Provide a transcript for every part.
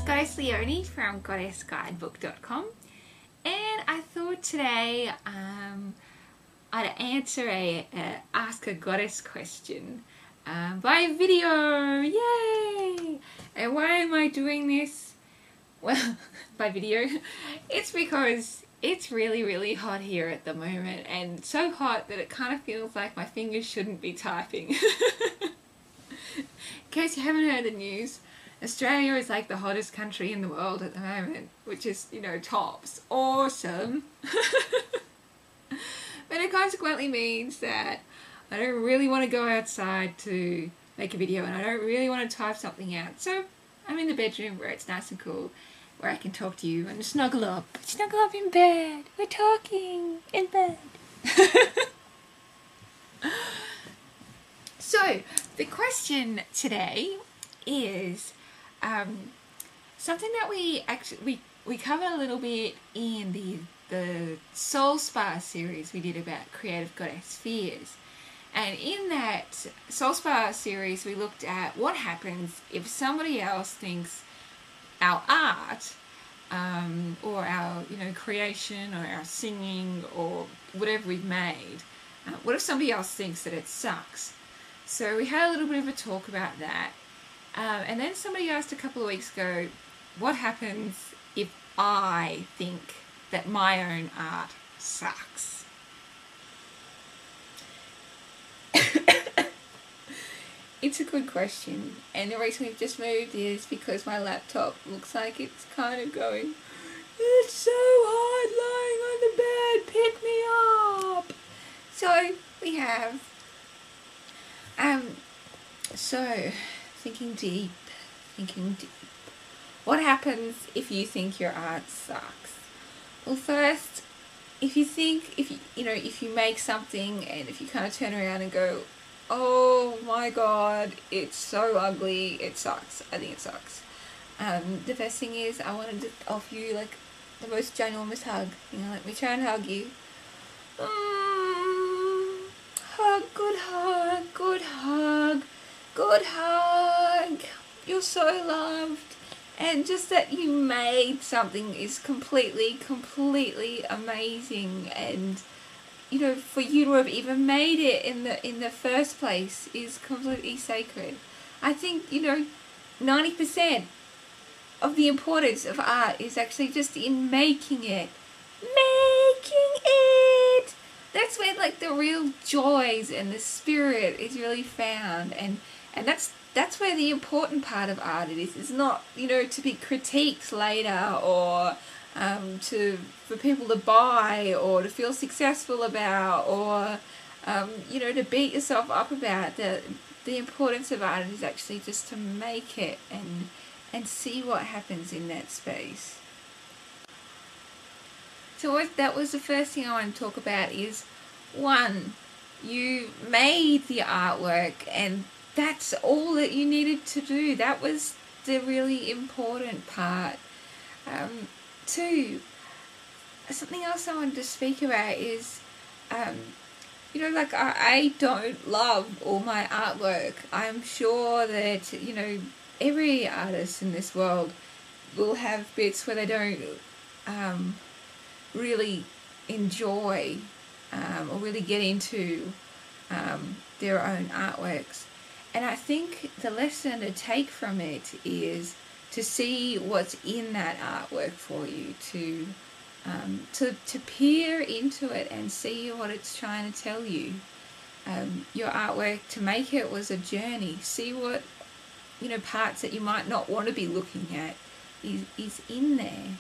Goddess Leonie from goddessguidebook.com, and I thought today I'd answer a Ask a Goddess question by video. Yay! And why am I doing this? Well, by video. It's because it's really hot here at the moment, and so hot that it kind of feels like my fingers shouldn't be typing. In case you haven't heard the news, Australia is like the hottest country in the world at the moment, which is, you know, tops. Awesome. But it consequently means that I don't really want to go outside to make a video, and I don't really want to type something out. So I'm in the bedroom where it's nice and cool, where I can talk to you and snuggle up in bed. We're talking in bed. So the question today is something that we covered a little bit in the Soul Spa series we did about creative goddess spheres. And in that Soul Spa series, we looked at what happens if somebody else thinks our art, or our, you know, creation, or our singing, or whatever we've made, what if somebody else thinks that it sucks? So we had a little bit of a talk about that. And then somebody asked a couple of weeks ago, what happens if I think that my own art sucks? It's a good question, and the reason we've just moved is because my laptop looks like it's kind of going, it's so hard lying on the bed, pick me up. So we have, so thinking deep. What happens if you think your art sucks? Well, first, if you make something and if you kind of turn around and go, oh my god, it's so ugly, it sucks, I think it sucks. The first thing is, I wanted to offer you like the most ginormous hug. You know, let me try and hug you. Hug, good hug, good hug, good hug. You're so loved. And just that you made something is completely amazing, and you know, for you to have even made it in the first place is completely sacred. I think, you know, 90% of the importance of art is actually just in making it. That's where like the real joys and the spirit is really found, and that's where the important part of art is. It's not, you know, to be critiqued later, or for people to buy, or to feel successful about, or you know, to beat yourself up about. The importance of art is actually just to make it and see what happens in that space. So that was the first thing I want to talk about is, one, you made the artwork and that's all that you needed to do. That was the really important part. Two, something else I wanted to speak about is, you know, like I don't love all my artwork. I'm sure that, you know, every artist in this world will have bits where they don't really enjoy or really get into their own artworks. And I think the lesson to take from it is to see what's in that artwork for you, to peer into it and see what it's trying to tell you. Your artwork, to make it, was a journey. See what, you know, parts that you might not want to be looking at is in there.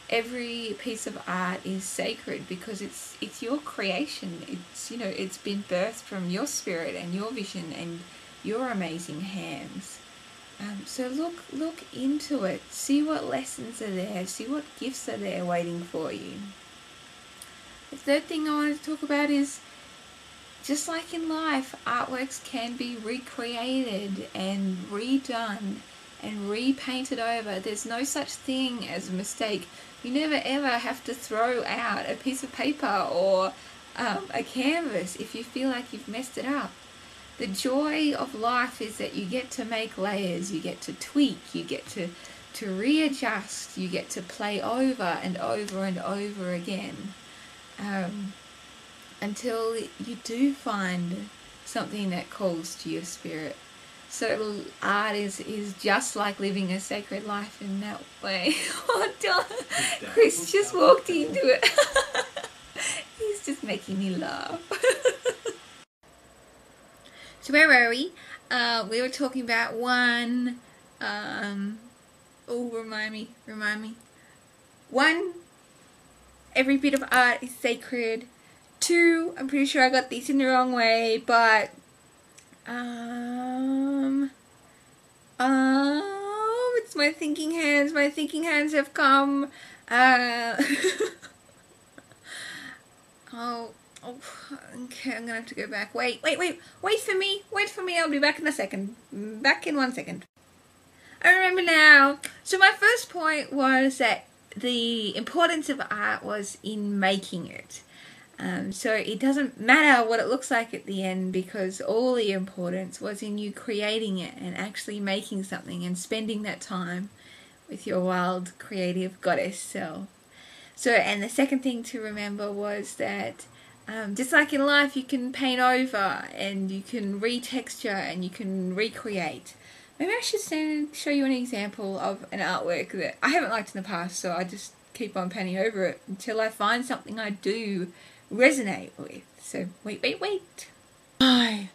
Every piece of art is sacred because it's your creation. It's, you know, it's been birthed from your spirit and your vision and your amazing hands. So look into it. See what lessons are there. See what gifts are there waiting for you. The third thing I wanted to talk about is, just like in life, artworks can be recreated and redone and repainted over. There's no such thing as a mistake. You never ever have to throw out a piece of paper or a canvas if you feel like you've messed it up. The joy of life is that you get to make layers, you get to tweak, you get to to readjust, you get to play over and over and over again, until you do find something that calls to your spirit. So art is just like living a sacred life in that way. Oh, Chris just walked into it. He's just making me laugh. So where were we? We were talking about one, remind me. One, every bit of art is sacred. Two, I'm pretty sure I got these in the wrong way, but, it's my thinking hands. My thinking hands have come. Okay, I'm gonna have to go back. Wait for me. I'll be back in a second. Back in 1 second. I remember now. So my first point was that the importance of art was in making it. So it doesn't matter what it looks like at the end, because all the importance was in you creating it and actually making something and spending that time with your wild, creative goddess self. So, and the second thing to remember was that just like in life, you can paint over and you can retexture and you can recreate. Maybe I should show you an example of an artwork that I haven't liked in the past, so I just keep on painting over it until I find something I do resonate with. So wait. Hi,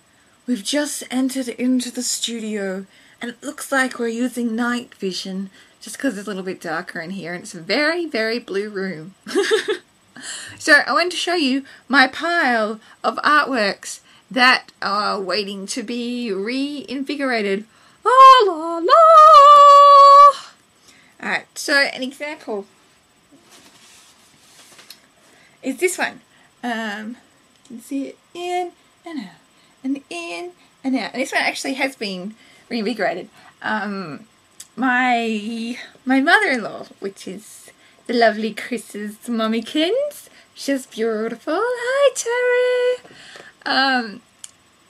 we've just entered into the studio and it looks like we're using night vision just because it's a little bit darker in here and it's a very, very blue room. So I want to show you my pile of artworks that are waiting to be reinvigorated. La la la! Alright, so an example is this one. You can see it in and out, and in and out. And this one actually has been reinvigorated. My mother-in-law, which is the lovely Chris's mummykins. She's beautiful. Hi, Terry.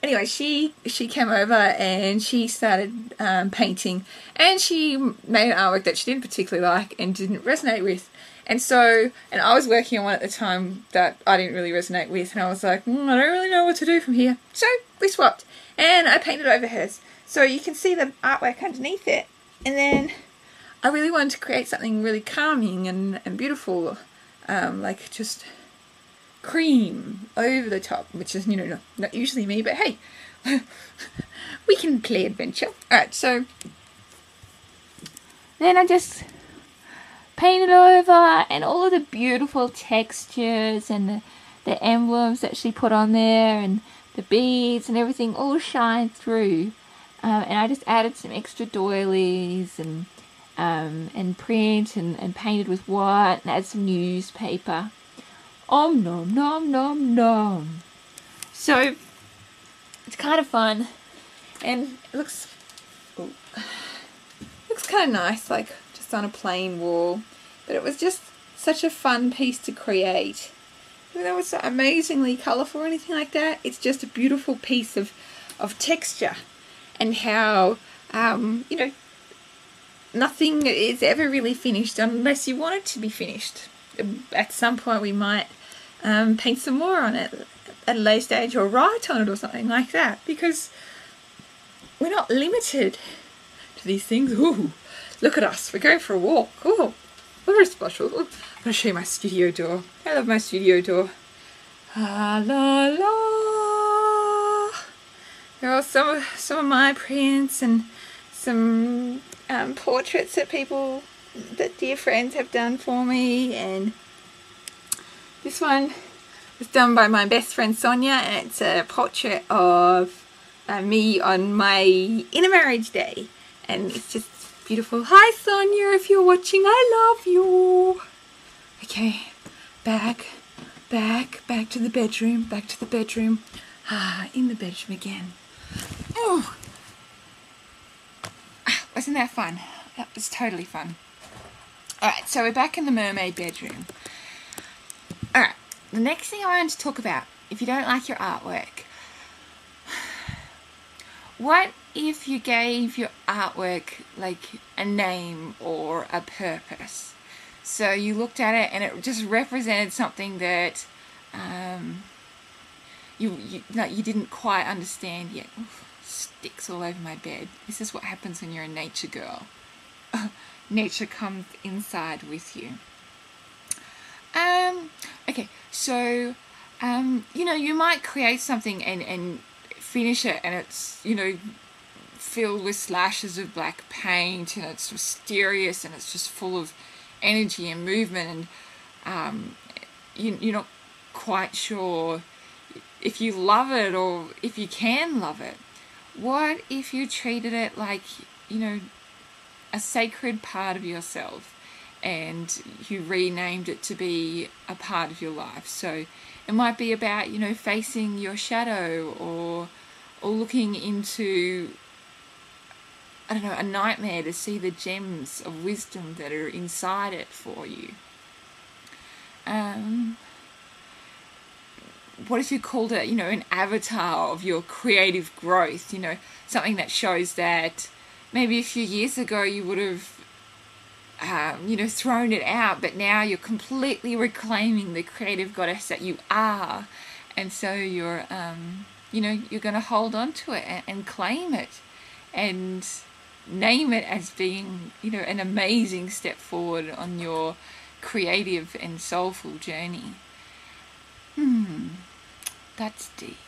Anyway, she came over and she started painting, and she made an artwork that she didn't particularly like and didn't resonate with. And so, and I was working on one at the time that I didn't really resonate with, and I was like, I don't really know what to do from here. So we swapped, and I painted over hers. So you can see the artwork underneath it. And then I really wanted to create something really calming and beautiful, like just cream over the top, which is, not usually me, but hey, we can play adventure. Alright, so then I just painted over, and all of the beautiful textures and the emblems that she put on there and the beads and everything all shine through. And I just added some extra doilies and print and painted with white and add some newspaper. Om nom nom nom nom. So it's kind of fun, and it looks kind of nice, like just on a plain wall. But it was just such a fun piece to create. Even though it's not amazingly colourful or anything like that, it's just a beautiful piece of texture, and how nothing is ever really finished unless you want it to be finished. At some point we might paint some more on it at a later stage, or write on it or something like that, because we're not limited to these things. Ooh, look at us, we're going for a walk. Oh, very special. Ooh, I'm going to show you my studio door. I love my studio door. La la la. There are some of my prints and some portraits that dear friends have done for me, and this one was done by my best friend Sonia, and it's a portrait of me on my inner marriage day, and it's just beautiful. Hi Sonia, if you're watching, I love you. Okay, back to the bedroom, in the bedroom again. Oh, wasn't that fun? That was totally fun. Alright, so we're back in the mermaid bedroom. Alright, the next thing I wanted to talk about, if you don't like your artwork, what if you gave your artwork like a name or a purpose? So you looked at it and it just represented something that you didn't quite understand yet. Oof, sticks all over my bed. This is what happens when you're a nature girl. Nature comes inside with you. Okay, so you might create something and finish it, and it's filled with slashes of black paint, and it's mysterious, and it's just full of energy and movement, and you're not quite sure if you love it or if you can love it. What if you treated it like a sacred part of yourself, and you renamed it to be a part of your life? So it might be about facing your shadow, or looking into, I don't know, a nightmare to see the gems of wisdom that are inside it for you. What if you called it, an avatar of your creative growth? Something that shows that maybe a few years ago you would have, thrown it out, but now you're completely reclaiming the creative goddess that you are, and so you're, you're going to hold on to it and claim it, and name it as being, an amazing step forward on your creative and soulful journey. That's deep.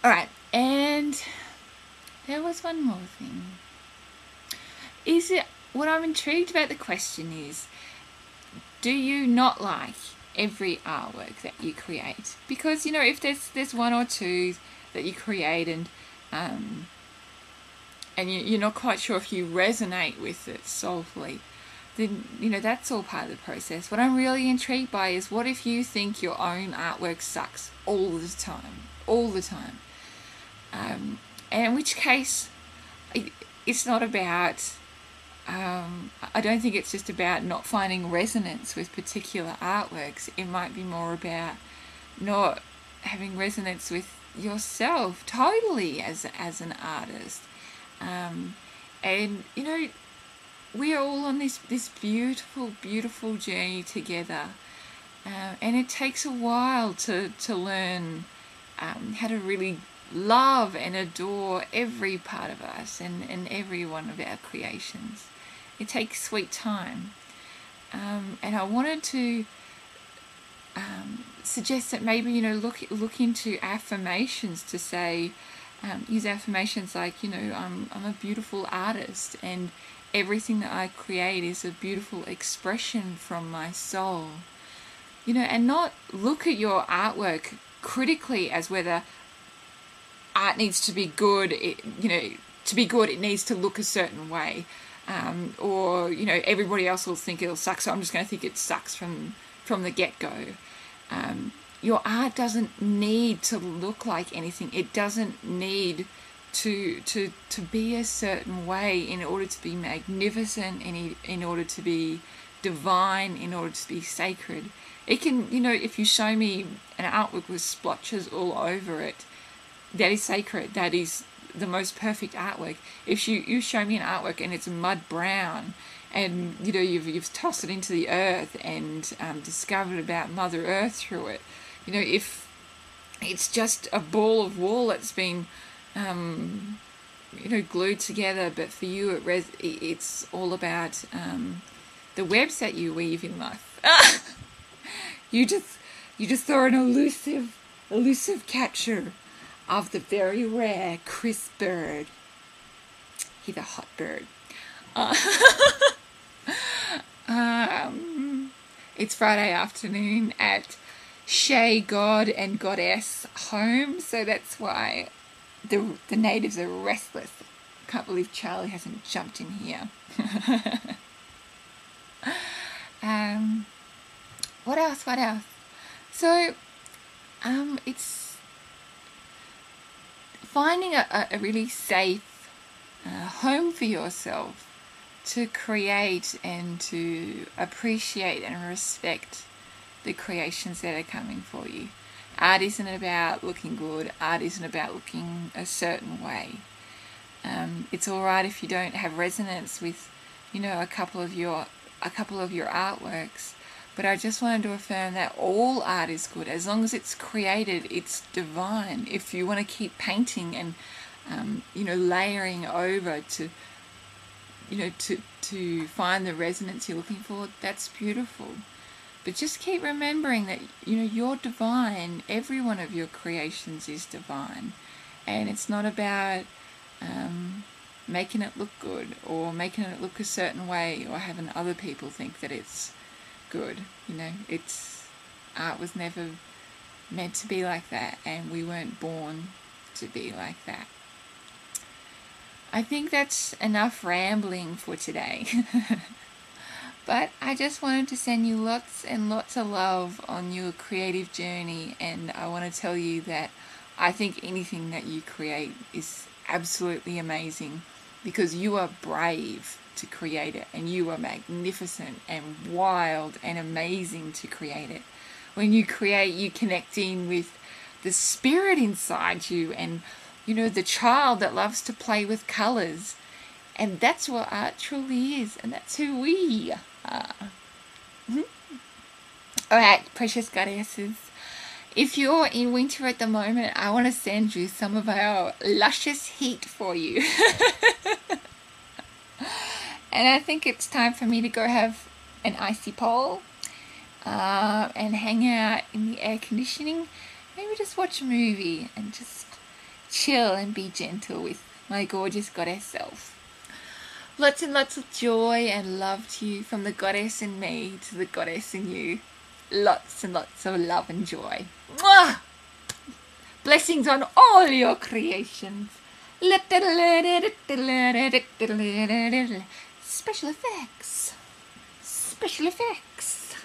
All right, and there was one more thing. What I'm intrigued about the question is, do you not like every artwork that you create? Because if there's one or two that you create and you're not quite sure if you resonate with it soulfully, then that's all part of the process. What I'm really intrigued by is, what if you think your own artwork sucks all the time, and in which case it's not about, I don't think it's just about not finding resonance with particular artworks. It might be more about not having resonance with yourself totally as an artist. And we are all on this beautiful journey together, and it takes a while to learn how to really love and adore every part of us and every one of our creations. It takes sweet time, and I wanted to suggest that maybe look into affirmations to say, use affirmations like I'm a beautiful artist, and everything that I create is a beautiful expression from my soul. And not look at your artwork critically as whether art needs to be good. To be good, it needs to look a certain way, or everybody else will think it'll suck, so I'm just going to think it sucks from the get-go. Your art doesn't need to look like anything. It doesn't need to be a certain way in order to be magnificent, in order to be divine, in order to be sacred. It can, if you show me an artwork with splotches all over it, that is sacred. That is the most perfect artwork. If you show me an artwork and it's mud brown, and you've tossed it into the earth and discovered about Mother Earth through it, if it's just a ball of wool that's been glued together, but for you it's all about the webs that you weave in life. You just saw an elusive capture of the very rare crisp bird. He's a hot bird. It's Friday afternoon at Shay God and Goddess home, so that's why the natives are restless. Can't believe Charlie hasn't jumped in here. What else? So, it's finding a really safe home for yourself to create and to appreciate and respect the creations that are coming for you. Art isn't about looking good. Art isn't about looking a certain way. It's all right if you don't have resonance with, you know, a couple of your artworks. But I just wanted to affirm that all art is good. As long as it's created, it's divine. If you want to keep painting and, you know, layering over to, you know, to find the resonance you're looking for, that's beautiful. But just keep remembering that, you know, you're divine. Every one of your creations is divine. And it's not about making it look good or making it look a certain way or having other people think that it's good. You know, art was never meant to be like that, and we weren't born to be like that. I think that's enough rambling for today. But I just wanted to send you lots and lots of love on your creative journey, and I want to tell you that I think anything that you create is absolutely amazing, because you are brave to create it, and you are magnificent and wild and amazing to create it. When you create, you connect in with the spirit inside you, and, you know, the child that loves to play with colours. And that's what art truly is, and that's who we are. Alright, precious goddesses. If you're in winter at the moment, I want to send you some of our luscious heat for you. And I think it's time for me to go have an icy pole and hang out in the air conditioning. Maybe just watch a movie and just chill and be gentle with my gorgeous goddess self. Lots and lots of joy and love to you, from the goddess in me to the goddess in you. Lots and lots of love and joy. Mwah! Blessings on all your creations. Special effects. Special effects.